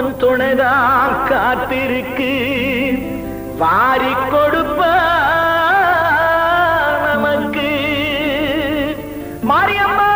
உன் துணைதான் காத்திருக்கு வாரி கொடுப்ப நமக்கு மாரியம்மா.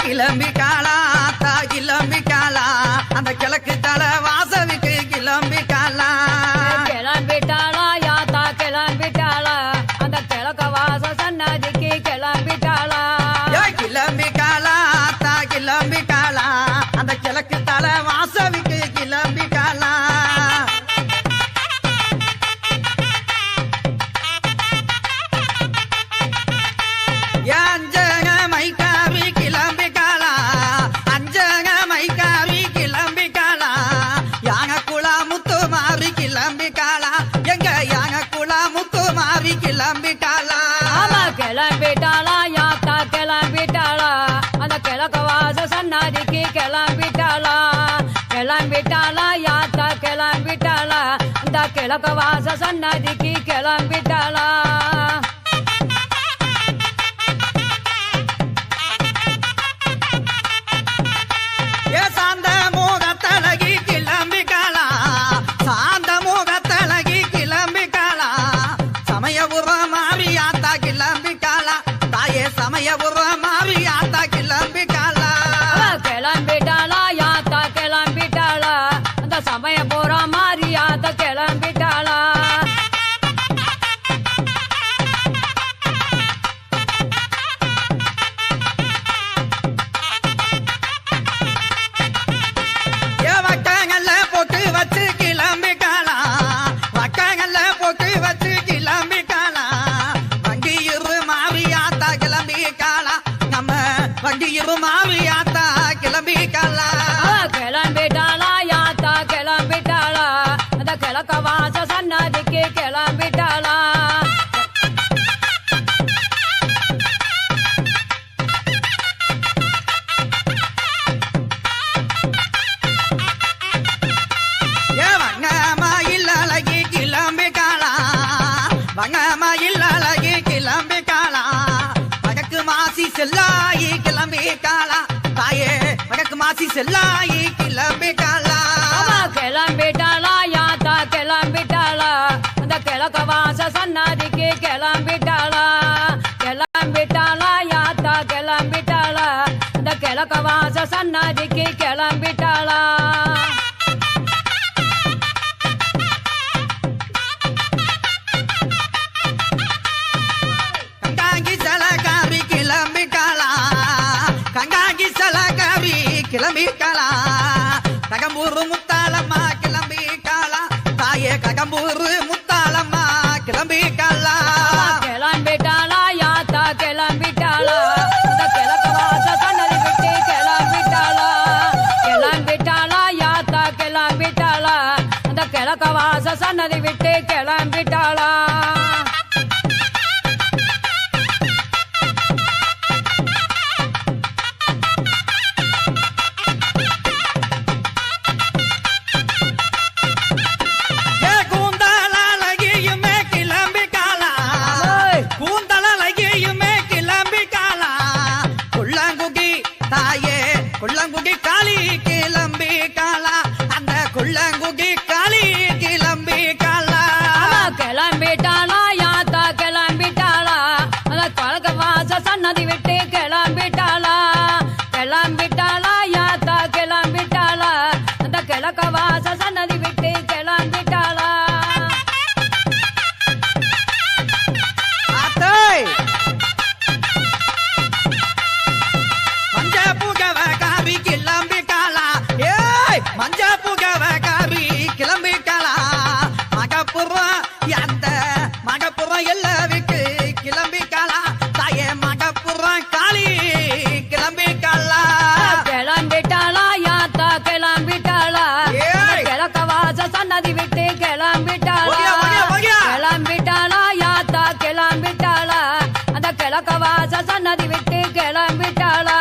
கிளம்பிக்காளா தா கிளம்பிக்காளா அந்த கிழக்கு தலை வாசலுக்கு கிளம்பிக்காளா கிளம்பிட்டாளா யாத்தா கிளம்பிட்டாளா அந்த கிழக்க வாச சன்னதிக்கு கிளம்பிட்டாளா கிளம்பிக்காளா தா கிளம்பிக்காளா அந்த கிழக்கு தலை வாசலுக்கு கிளம்பிக்காளா கிளம்பிட்டாளா யாத்தா கிளம்பிட்டாளா அந்த கிழக்க வாச சன்னதிக்கு கிளம்பிட்டாளா கிளம்பிட்டாளா யாத்தா கிளம்பிட்டாளா அந்த கிழக்க வாச சன்னதிக்கு கிளம்பிட்டாளா சாந்த முகத்தழகி கிளம்பிக்காளா சாந்த முகத்தழகி கிளம்பிக்காளா சமயபுரம் மாறியாத்தா கிளம்பிக்காளா தாயே சமயபுரம் மாறியாத்தா கிளம்பிக்காளா கிளம்பிட்டாளா யாத்தா கிளம்பிட்டாளா அந்த சமயபுரம் மாறியாத்தா கிளம்பிட்டாளா மாவியாத்தா கிளம்பிக்காளா கிளம்பிட்டாளா யாத்தா கிளம்பிட்டாளா அந்த கிழக்க வாச சன்னதிக்கு கிளம்பிட்டாளா வங்கமயில் அழகி கிளம்பிக்காளா வங்கமயில் அழகி கிளம்பிக்காளா வடக்கு மாசி செல்லாயி கிளம்பிக்காளா தாயே வடக்கு மாசி செல்லாயி கிளம்பிக்காளா கிளம்பிட்டாளா யாத்தா கிளம்பிட்டாளா அந்த கிழக்க வாச சன்னதிக்கு கிளம்பிட்டாளா கிளம்பிட்டாளா யாத்தா கிளம்பிட்டாளா அந்த கிழக்க வாச சன்னதிக்கு கிளம்பிட்டாளா கிளம்பிக்காளா ககம்பூரு முத்தாளம்மா கிளம்பிக்காளா தாயே ககம்பூரு முத்தாளம்மா கிளம்பிக்காளா கிளம்பிட்டாளா யாத்தா கிளம்பிட்டாளா அந்த கிழக்க வாச சன்னதி விட்டு கிளம்பிட்டாளா கிளம்பிட்டாளா யாத்தா கிளம்பிட்டாளா அந்த கிழக்க வாச சன்னதி விட்டு கிளம்பிட்டாளா கொள்ளங்குடி காளி கிளம்பிக்காளா கிளம்பிட்டாளா யாத்தா கிளம்பிட்டாளா அந்த கிழக்க வாச சன்னதி விட்டு கிளம்பிட்டாளா மஞ்ச புகவ காவி கிளம்பிட்டாளா ஏய் மஞ்ச புகவ காவி கிளம்பிட்டாளா மகப்புறம் அந்த மகப்புறம் எல்லாவிக்கு கிளம்பிட்டாளா தாயே மகப்புறம் காளி கிளம்பிட்டாளா கிளம்பிட்டாளா யாத்தா கிளம்பிட்டாளா கிழக்க வாச சன்னதி விட்டு கிளம்பிட்டாளா கிளம்பிட்டாளா யாத்தா கிளம்பிட்டாளா அந்த கிழக்க வாச சன்னதி விட்டு கிளம்பிட்டாளா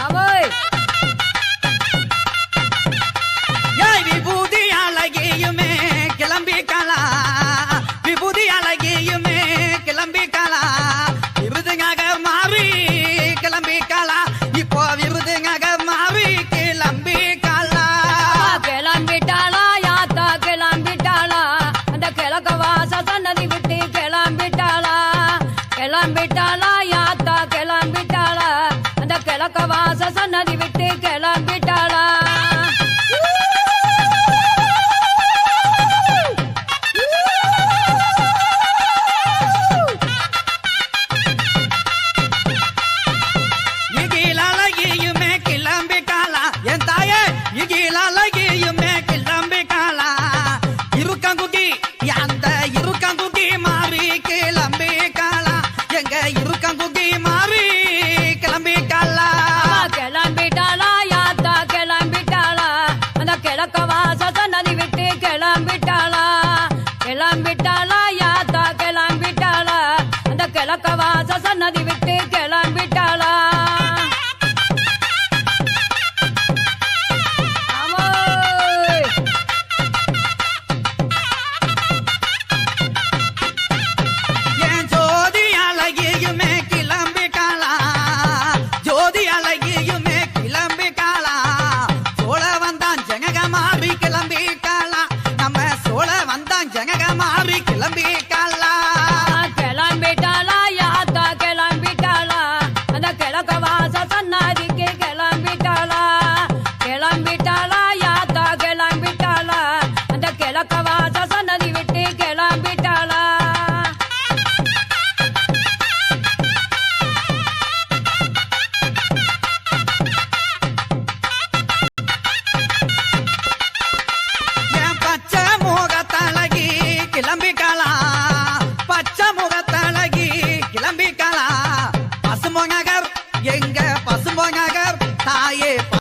அவோய் ஏய் விபூதி அழகியுமே கிளம்பிட்டாளா விபூதி அழகியுமே கிளம்பிட்டாளா விருதுங்காக மாறி கிளம்பிட்டாளா இப்போ விருதுங்காக மாறி கிளம்பிட்டாளா கிளம்பிட்டாளா யாத்தா கிளம்பிட்டாளா அந்த கிழக்க வாச சன்னதி விட்டு கிளம்பிட்டாளா கிளம்பிட்டாளா யாத்தா கிளம்பிட்டாளா அந்த கிழக்க வாச சன்னதி விட்டு கிளம்பிட்டாளா இகில் அழகியுமே கிளம்பிட்டாளா என் தாயே இகில் அழகியுமே கிளம்பிட்டாளா இருக்கங்குடி அந்த இருக்கங்குடி மாறி